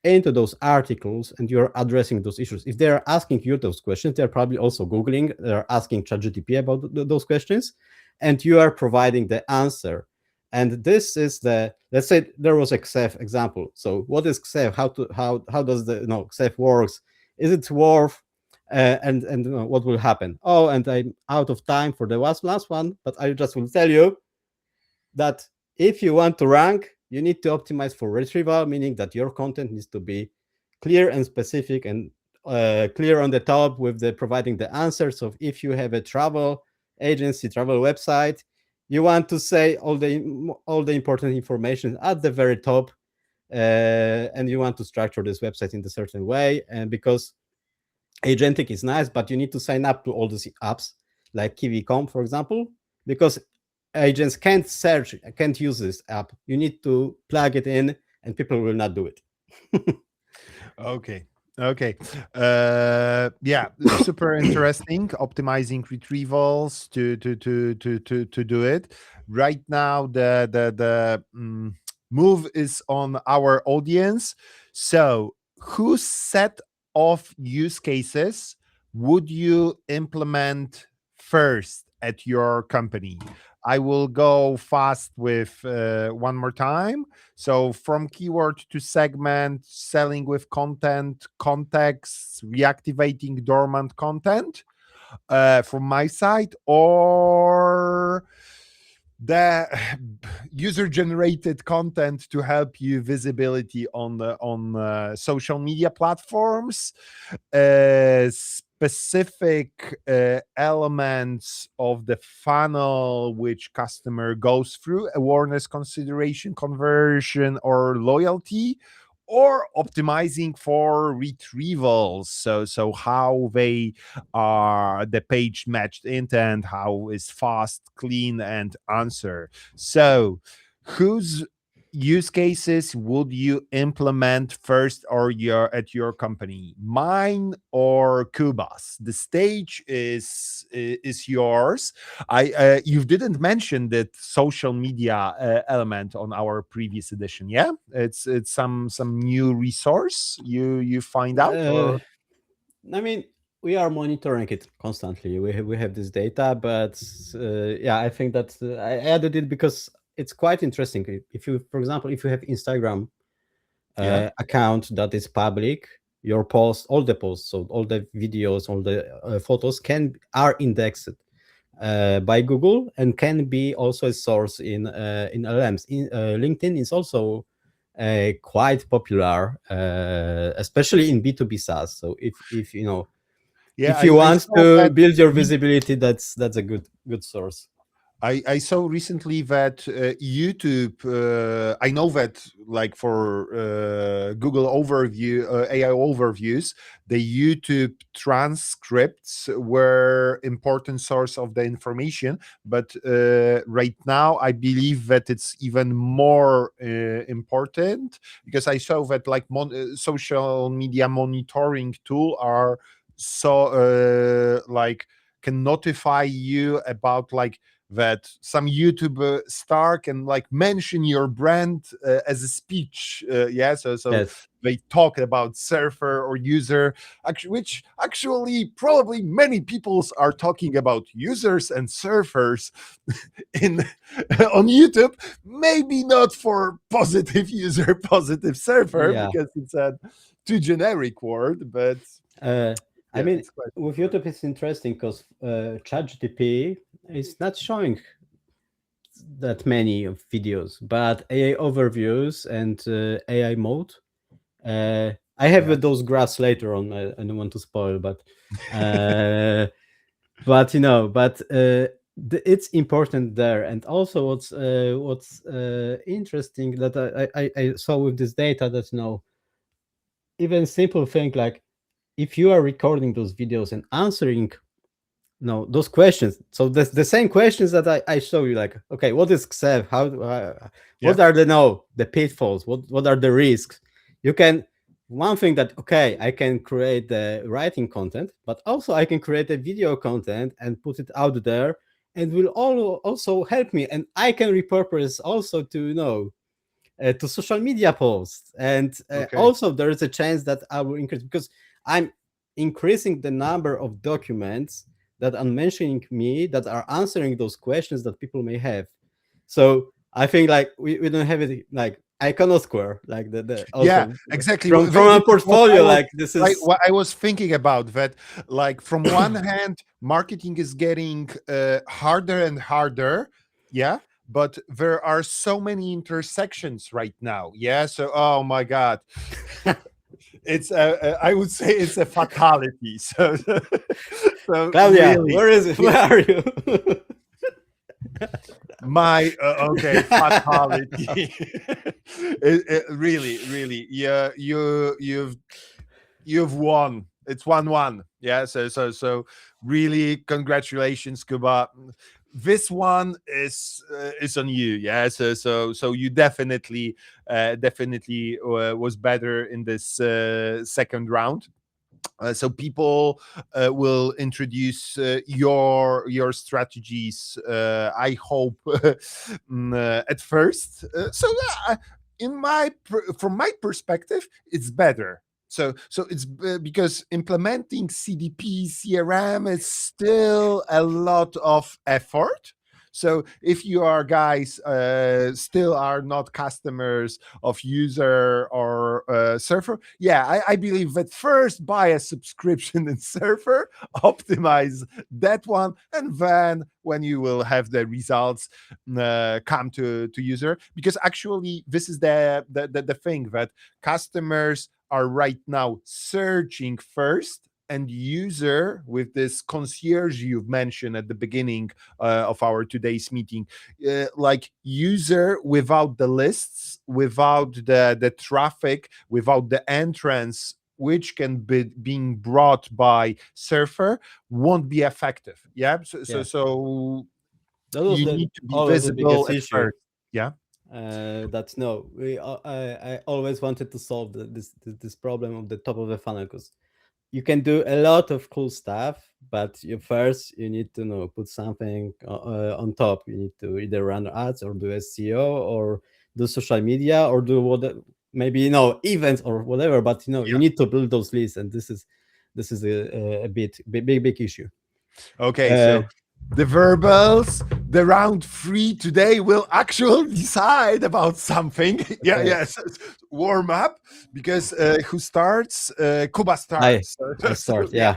into those articles, and you're addressing those issues. If they're asking you those questions, they're probably also Googling, they're asking ChatGPT about those questions, and you are providing the answer. And this is the, let's say there was a XF example. So what is XF? How does the XF works? Is it worth and what will happen? Oh, and I'm out of time for the last one, but I just will tell you that if you want to rank, you need to optimize for retrieval, meaning that your content needs to be clear and specific and clear on the top with the providing the answers. So if you have a travel agency, travel website, you want to say all the important information at the very top, and you want to structure this website in a certain way. And because agentic is nice, but you need to sign up to all these apps like Kiwi.com, for example, because agents can't use this app. You need to plug it in, and people will not do it. Okay. Okay. Yeah, super interesting. Optimizing retrievals to do it. Right now, the move is on our audience. So, whose set of use cases would you implement first at your company? I will go fast with one more time. So from keyword to segment, selling with content, context, reactivating dormant content from my side, or the user generated content to help you visibility on social media platforms, specific elements of the funnel which customer goes through, awareness, consideration, conversion, or loyalty, or optimizing for retrievals. So how they are the page matched intent, how is fast, clean, and answer. So whose use cases would you implement first or at your company, mine or Kuba's? The stage is yours. You didn't mention that social media element on our previous edition. Yeah, it's some new resource you find out, uh, or I mean, we are monitoring it constantly. We have this data, but yeah, I think that I added it because it's quite interesting. If you, for example, if you have Instagram yeah. account that is public, your posts, all the posts, so all the videos, all the photos are indexed by Google and can be also a source in LLMs. LinkedIn is also quite popular, especially in B2B SaaS. So if you know, Yeah, if you I want saw to that. build your visibility, that's a good source. I saw recently that YouTube. I know that, like for Google overview, AI overviews, the YouTube transcripts were important source of the information. But right now, I believe that it's even more important, because I saw that like social media monitoring tool are like can notify you about like that some YouTuber star can like mention your brand as a speech. Yeah, so Yes. they talk about surfer or user, which actually probably many people are talking about users and surfers in on YouTube. Maybe not for positive user, positive surfer, Yeah. because it's a too generic word, but Uh, I yeah, mean, it's quite with popular. YouTube, it's interesting because ChatGPT is not showing that many of videos, but AI overviews and AI mode. I have Yeah. those graphs later on. I don't want to spoil, uh, but it's important there. And also, what's interesting that I saw with this data that even simple thing like if you are recording those videos and answering those questions, so the same questions that I show you, like, okay, what is XEV, how Yeah. what are the pitfalls, what are the risks, you can, one thing that, okay, I can create the writing content, but also I can create a video content and put it out there, and will also help me, and I can repurpose also to to social media posts. And Okay. also there is a chance that I will increase, because I'm increasing the number of documents that are mentioning me, that are answering those questions that people may have. So I think, like, we don't have it like Iconosquare, like the Yeah, also exactly. from This a is portfolio, like this is, what I was thinking about. That, like, from one hand, marketing is getting harder and harder. Yeah, but there are so many intersections right now. Yeah, so oh my god, it's I would say it's a fatality. So so Claudia, really, where is it? Where are you? my okay, fatality. Really, really, yeah, you've won. It's 1-1. Yeah, so really, congratulations, Kuba. This one is on you. Yeah, so you definitely was better in this second round. So people will introduce your strategies, I hope, at first. So in from my perspective, it's better. So it's because implementing CDP CRM is still a lot of effort. So if you are guys still are not customers of user or surfer, yeah, I believe that first buy a subscription in surfer, optimize that one, and then when you will have the results, come to user, because actually this is the thing, that customers are right now searching first, and user, with this concierge you've mentioned at the beginning of our today's meeting, like user without the lists, without the traffic, without the entrance, which can be being brought by surfer, won't be effective. Yeah, yeah, so that was you the need to be always the visible biggest at issue. first. Yeah. That's no, I always wanted to solve this problem of the top of the funnel, because you can do a lot of cool stuff, but you need to put something on top. You need to either run ads, or do SEO, or do social media, or do what, maybe events or whatever, but you Yeah. need to build those lists, and this is a big issue. Okay, uh, so the verbals, the round three today will actually decide about something. Yeah, okay, yes. Warm up, because who starts? Kuba i starts. I So start, yeah,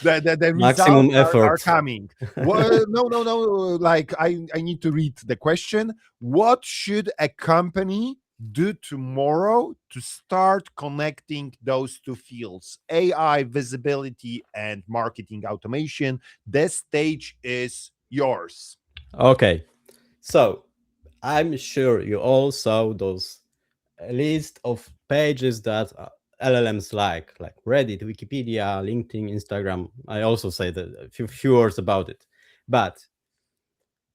yeah, the results maximum are effort. coming. No. Like, I need to read the question. What should a company do tomorrow to start connecting those two fields, AI visibility and marketing automation? This stage is yours. Okay, so I'm sure you all saw those list of pages that LLMs like Reddit, Wikipedia, LinkedIn, Instagram. I also say that a few words about it. But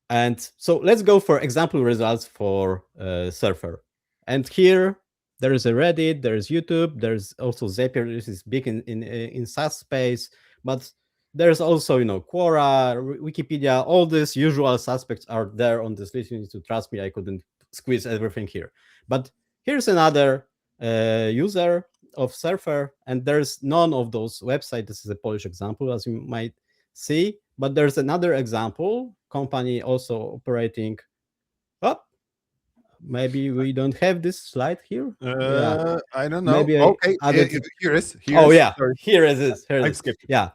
and so let's go for example results for Surfer. And here there is a Reddit, there is YouTube, there's also Zapier. This is big in SaaS space, but there's also Quora, Wikipedia. All these usual suspects are there on this list. You need to trust me. I couldn't squeeze everything here, but here's another user of Surfer, and there's none of those websites. This is a Polish example, as you might see, but there's another example company also operating. Oh, maybe we don't have this slide here. Yeah, I don't know. maybe I Okay, added. here is. Oh yeah, Sorry, here it is. Here it I've is. skipped it. Yeah,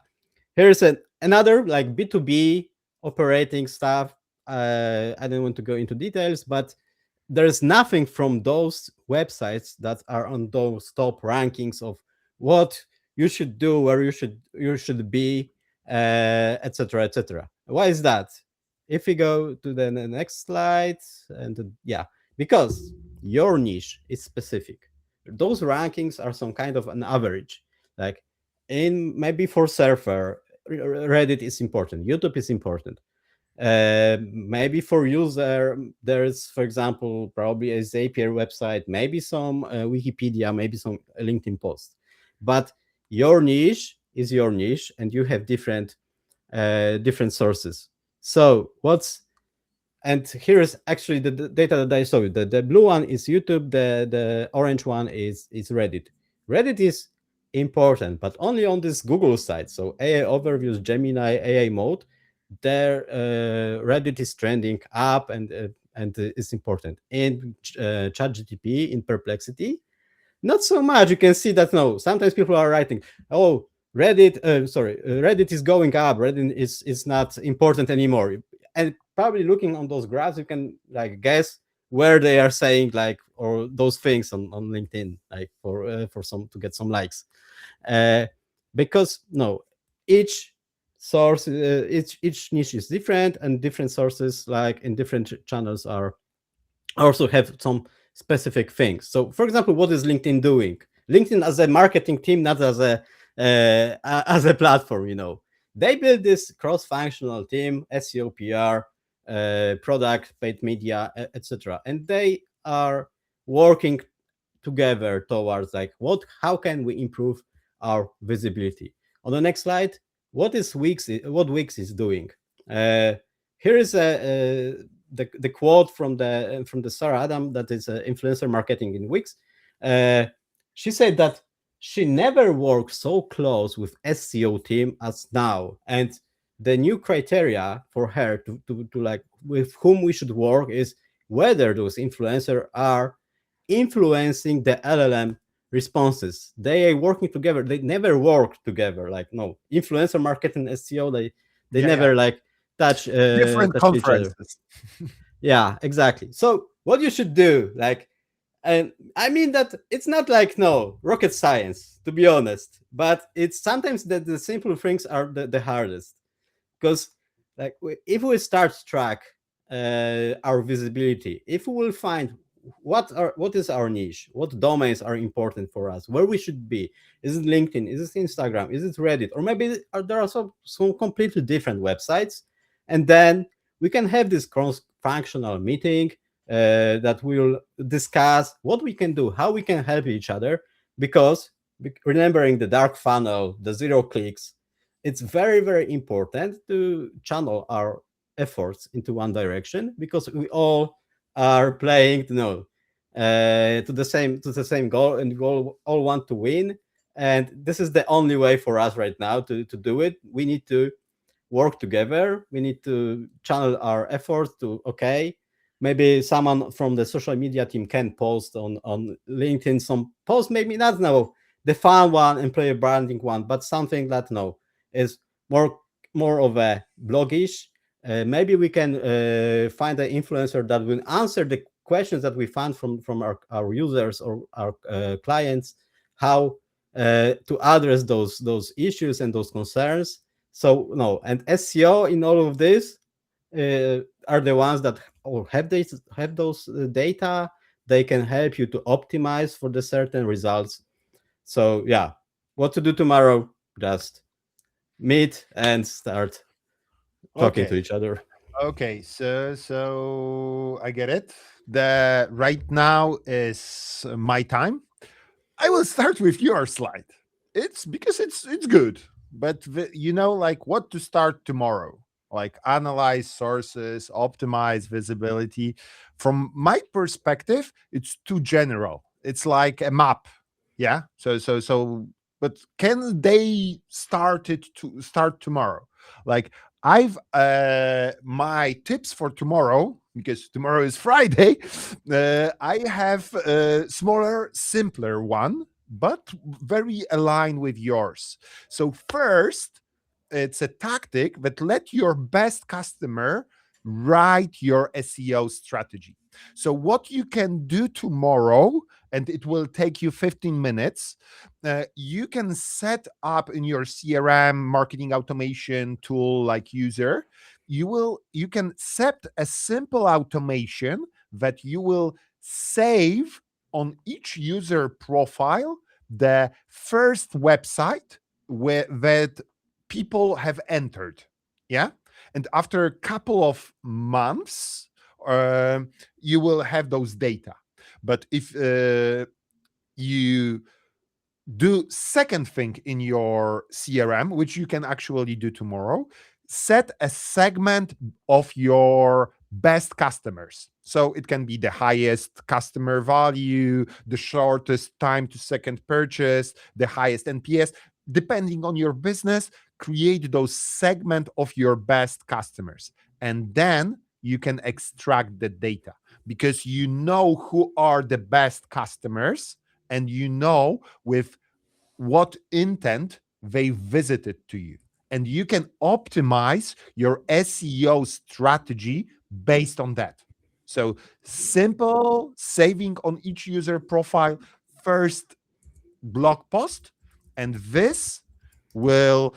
here's another like B2B operating stuff. I don't want to go into details, but there's nothing from those websites that are on those top rankings of what you should do, where you should be, etc., etc. Why is that? If we go to the next slide, and yeah, because your niche is specific. Those rankings are some kind of an average. Like in maybe for surfer, Reddit is important, YouTube is important. Maybe for user, there's, for example, probably a Zapier website, maybe some Wikipedia, maybe some LinkedIn post. But your niche is your niche, and you have different sources. So what's and here is actually the data that I showed you. The blue one is YouTube. The orange one is Reddit. Reddit is important, but only on this Google site. So AI overviews, Gemini, AI mode. There, Reddit is trending up and it's important. In ChatGPT, in Perplexity, not so much. You can see that no. Sometimes people are writing, "Oh, Reddit is going up. Reddit is not important anymore." And probably looking on those graphs, you can like guess where they are saying like or those things on LinkedIn, like for some to get some likes, uh, because no, each source, each niche is different, and different sources like in different channels are also have some specific things. So, for example, what is LinkedIn doing? LinkedIn as a marketing team, not as a platform. They build this cross-functional team: SEO, PR, product, paid media, etc., and they are working together towards like how can we improve our visibility. On the next slide, what Wix is doing. uh, Here is the quote from the Sarah Adam, that is influencer marketing in Wix. uh, she said that she never worked so close with SEO team as now, and the new criteria for her to like with whom we should work is whether those influencers are influencing the LLM responses. They are working together. They never work together. Like no influencer marketing SEO. They Yeah, yeah. never like Different touch each other. conferences. Yeah, exactly. So what you should do, like, and I mean that it's not like no rocket science, to be honest, but it's sometimes that the simple things are the hardest, because like if we start to track our visibility, if we will find what is our niche, what domains are important for us, where we should be, is it LinkedIn, is it Instagram, is it Reddit, or maybe there are some completely different websites, and then we can have this cross functional meeting that will discuss what we can do, how we can help each other, because remembering the dark funnel, the zero clicks, it's very very important to channel our efforts into one direction, because we all are playing to the same goal, and we all want to win, and this is the only way for us right now to do it. We need to work together. We need to channel our efforts to, okay, maybe someone from the social media team can post on LinkedIn some post, maybe not no the fun one, employer branding one, but something that no is more more of a blogish. Maybe we can find an influencer that will answer the questions that we found from our users or our clients, how to address those issues and those concerns. So no, and SEO in all of this are the ones that have those data. They can help you to optimize for the certain results. So yeah, what to do tomorrow? Just meet and start talking to Okay. each other. Okay. So I get it. The right now is my time. I will start with your slide. It's because it's good, but like what to start tomorrow. Like analyze sources, optimize visibility. From my perspective, it's too general. It's like a map. Yeah. But can they start tomorrow? Like I've my tips for tomorrow, because tomorrow is Friday. I have a smaller, simpler one, but very aligned with yours. So first, it's a tactic that let your best customer write your SEO strategy. So what you can do tomorrow, and it will take you 15 minutes, you can set up in your CRM marketing automation tool like user. You can set a simple automation that you will save on each user profile the first website that people have entered. Yeah. And after a couple of months, you will have those data. But if you do second thing in your CRM, which you can actually do tomorrow, set a segment of your best customers. So it can be the highest customer value, the shortest time to second purchase, the highest NPS. Depending on your business, create those segment of your best customers. And then you can extract the data because you know who are the best customers, and you know with what intent they visited to you. And you can optimize your SEO strategy based on that. So simple saving on each user profile, first blog post, and this will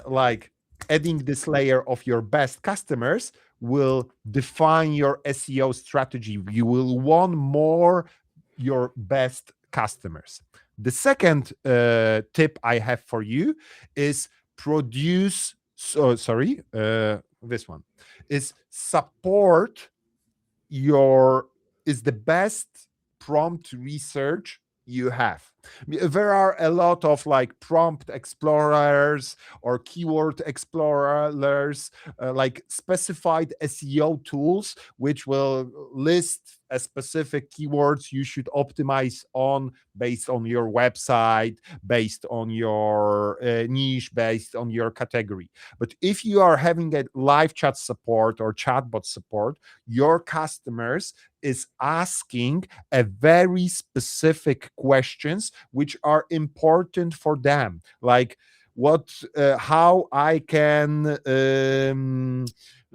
like adding this layer of your best customers will define your SEO strategy. You will want more your best customers. The second tip I have for you is produce. So sorry, this one is support your is the best prompt research you have. There are a lot of like prompt explorers or keyword explorers, like specified SEO tools, which will list a specific keywords you should optimize on based on your website, based on your niche, based on your category. But if you are having a live chat support or chatbot support, your customers is asking a very specific questions which are important for them, like how I can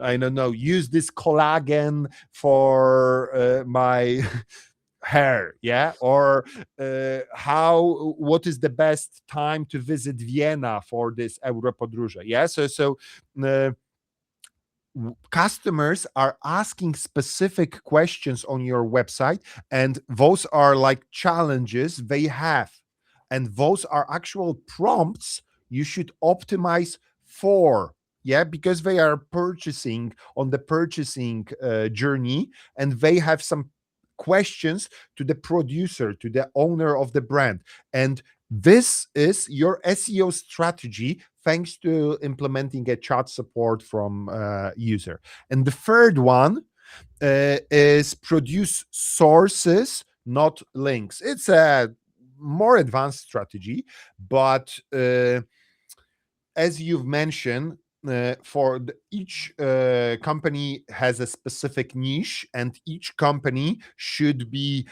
I don't know, use this collagen for my hair, yeah, or what is the best time to visit Vienna for this Europodróże, yeah. So uh, customers are asking specific questions on your website, and those are like challenges they have, and those are actual prompts you should optimize for, yeah, because they are purchasing on the purchasing journey, and they have some questions to the producer, to the owner of the brand. And this is your SEO strategy thanks to implementing a chat support from user. And the third one is produce sources, not links. It's a more advanced strategy, but as you've mentioned, each company has a specific niche, and each company should be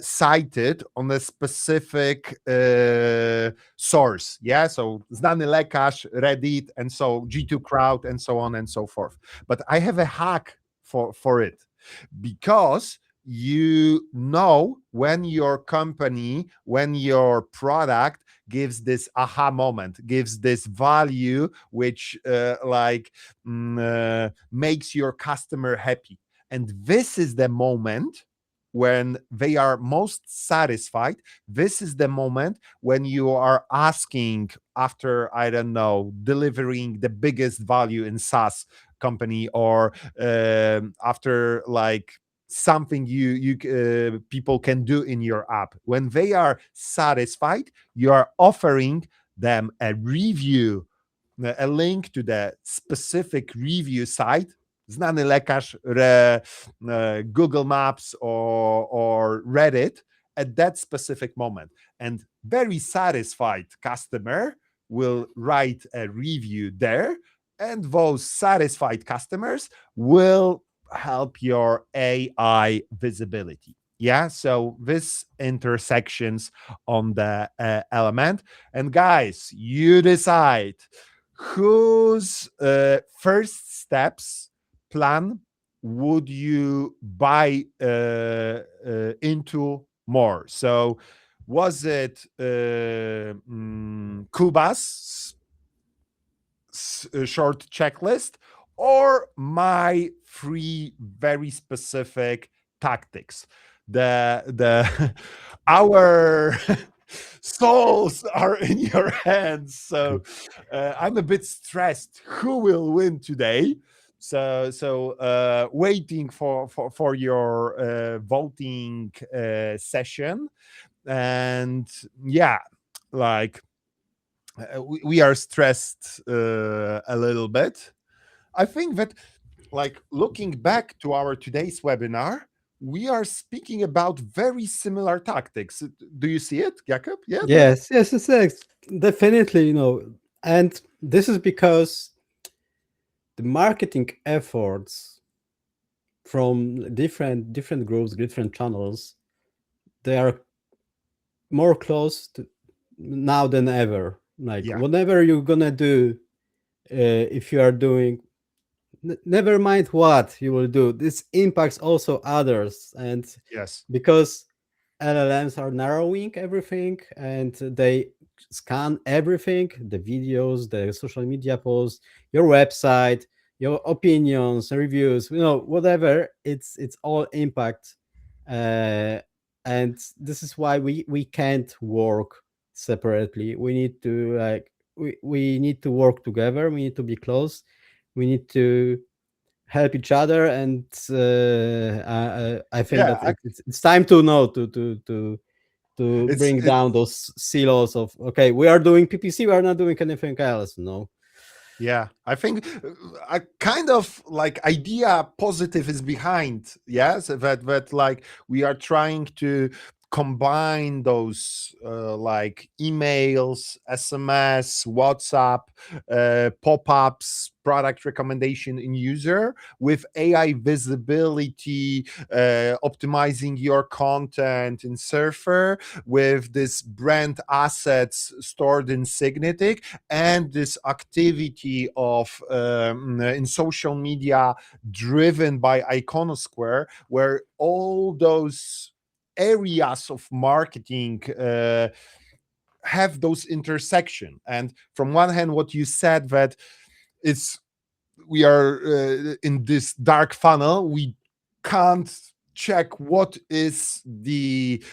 cited on a specific source. Yeah, so znany lekarz, Reddit, and so G2 Crowd, and so on and so forth. But I have a hack for it, because you know when your company, when your product gives this aha moment, gives this value which makes your customer happy. And this is the moment when they are most satisfied. This is the moment when you are asking, after, I don't know, delivering the biggest value in SaaS company, or after like something you people can do in your app, when they are satisfied, you are offering them a review, a link to the specific review site, znany lekarz, Google Maps, or Reddit, at that specific moment. And very satisfied customer will write a review there, and those satisfied customers will help your AI visibility. Yeah, so this intersections on the element. And guys, you decide whose first steps plan would you buy into more. So was it Kuba's short checklist, or my three very specific tactics? The our souls are in your hands. So I'm a bit stressed. Who will win today? So waiting for your voting session, and yeah, like we are stressed a little bit. I think that, like, looking back to our today's webinar, we are speaking about very similar tactics. Do you see it, Jakub? Yeah, Yes, yes, yes, definitely. And this is because the marketing efforts from different groups, different channels, they are more close to now than ever. Like yeah, whatever you're gonna do, if you are doing, never mind what you will do, this impacts also others. And yes, because LLMs are narrowing everything and they scan everything, the videos, the social media posts, your website, your opinions, reviews, whatever, it's all impact. uh, and this is why we can't work separately. We need to, like, we need to work together. We need to be close. We need to help each other. And I think yeah. that it's time to know to It's bring it. down those silos of, okay, we are doing PPC, we are not doing anything else. No. Yeah, I think a kind of like idea positive is behind. Yes, that like we are trying to combine those like emails, SMS, WhatsApp, pop-ups, product recommendation in user with AI visibility, optimizing your content in Surfer with this brand assets stored in Signetic, and this activity of in social media driven by Iconosquare, where all those areas of marketing have those intersection. And from one hand, what you said, that it's we are in this dark funnel. We can't check what is the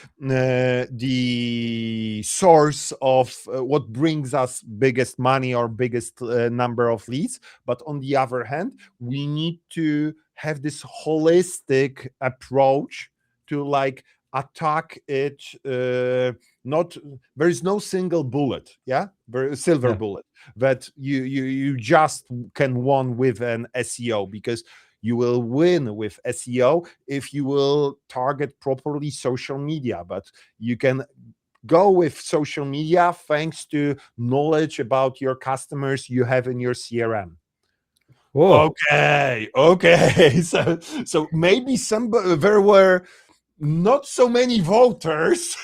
source of what brings us biggest money or biggest number of leads. But on the other hand, we need to have this holistic approach to like attack it. Not There is no single bullet, yeah, silver Yeah. bullet that you just can win with an SEO, because you will win with SEO if you will target properly social media. But you can go with social media thanks to knowledge about your customers you have in your CRM. Whoa. Okay. So maybe there were not so many voters,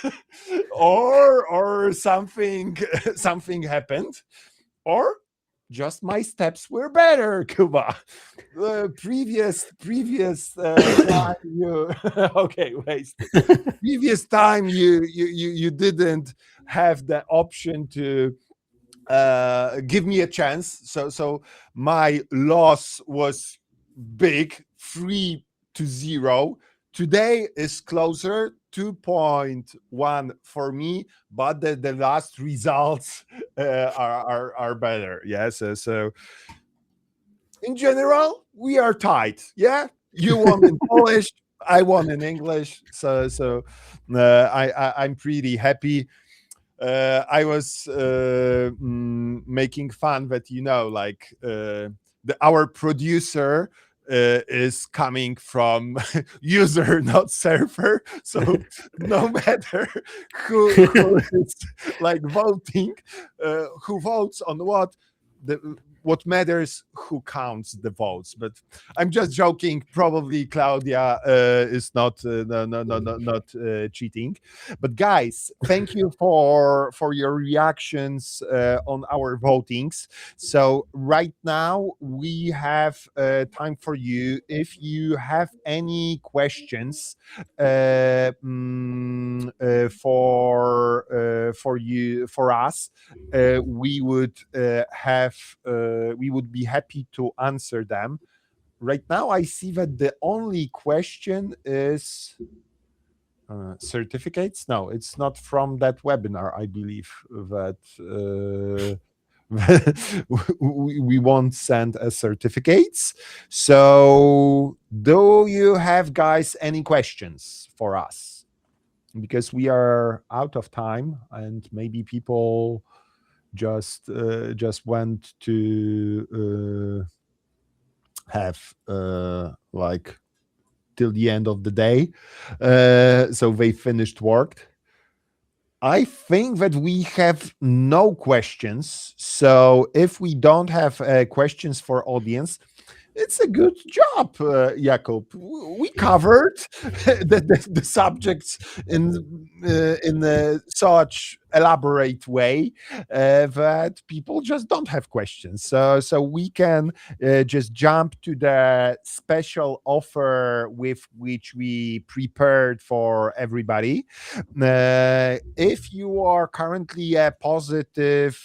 or something something happened, or just my steps were better, Kuba. The previous time you okay, wasted. Previous time you didn't have the option to give me a chance. So my loss was big, 3-0. Today is closer, 2.1 for me, but the last results are better. Yeah, so in general, we are tight. Yeah, you won in Polish, I won in English. I'm pretty happy. I was making fun that, like, our producer is coming from user, not server. So no matter who is like voting, who votes on what matters, who counts the votes. But I'm just joking. Probably Claudia is not not cheating. But guys, thank you for your reactions on our votings. So right now we have time for you. If you have any questions for us, we would be happy to answer them. Right now, I see that the only question is certificates. No, it's not from that webinar. I believe that we won't send certificates. So, do you have, guys, any questions for us? Because we are out of time, and maybe people just went to have like till the end of the day, so they finished work. I think that we have no questions. So if we don't have questions for audience, it's a good job, Jakub. We covered the subjects in such elaborate way that people just don't have questions. So we can just jump to the special offer with which we prepared for everybody. If you are currently a positive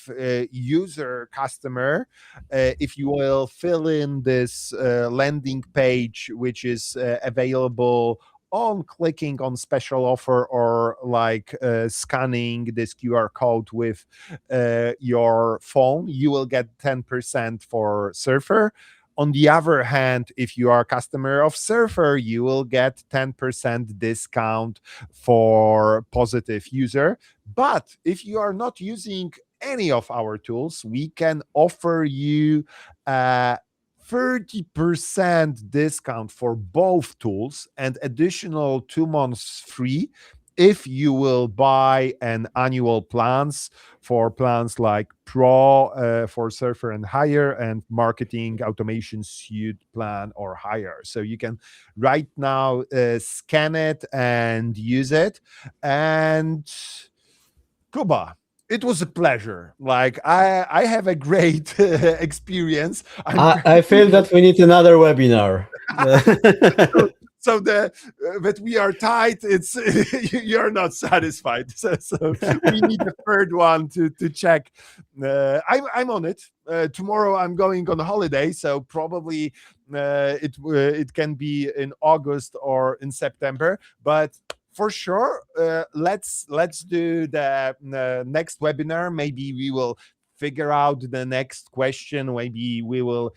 user customer, if you will fill in this landing page, which is available on clicking on special offer or like scanning this QR code with your phone, you will get 10% for Surfer. On the other hand, if you are a customer of Surfer, you will get 10% discount for positive user. But if you are not using any of our tools, we can offer you a 30% discount for both tools and additional 2 months free if you will buy an annual plans for plans like Pro for Surfer and higher, and Marketing Automation Suite plan or higher. So you can right now scan it and use it. And Kuba, it was a pleasure. Like I have a great experience. I'm I feel pretty that we need another webinar. so the that we are tight. It's you're not satisfied. So we need a third one to check. I'm on it. Tomorrow I'm going on holiday, so probably it can be in August or in September, but for sure, let's do the next webinar. Maybe we will figure out the next question. Maybe we will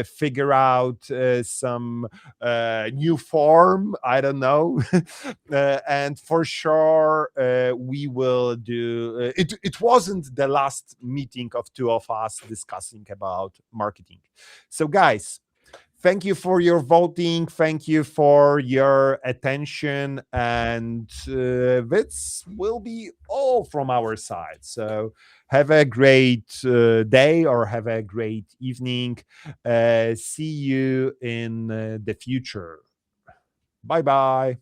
figure out some new form. I don't know. And for sure, we will do it. It wasn't the last meeting of two of us discussing about marketing. So, guys, thank you for your voting. Thank you for your attention. And this will be all from our side. So have a great day or have a great evening. See you in the future. Bye bye.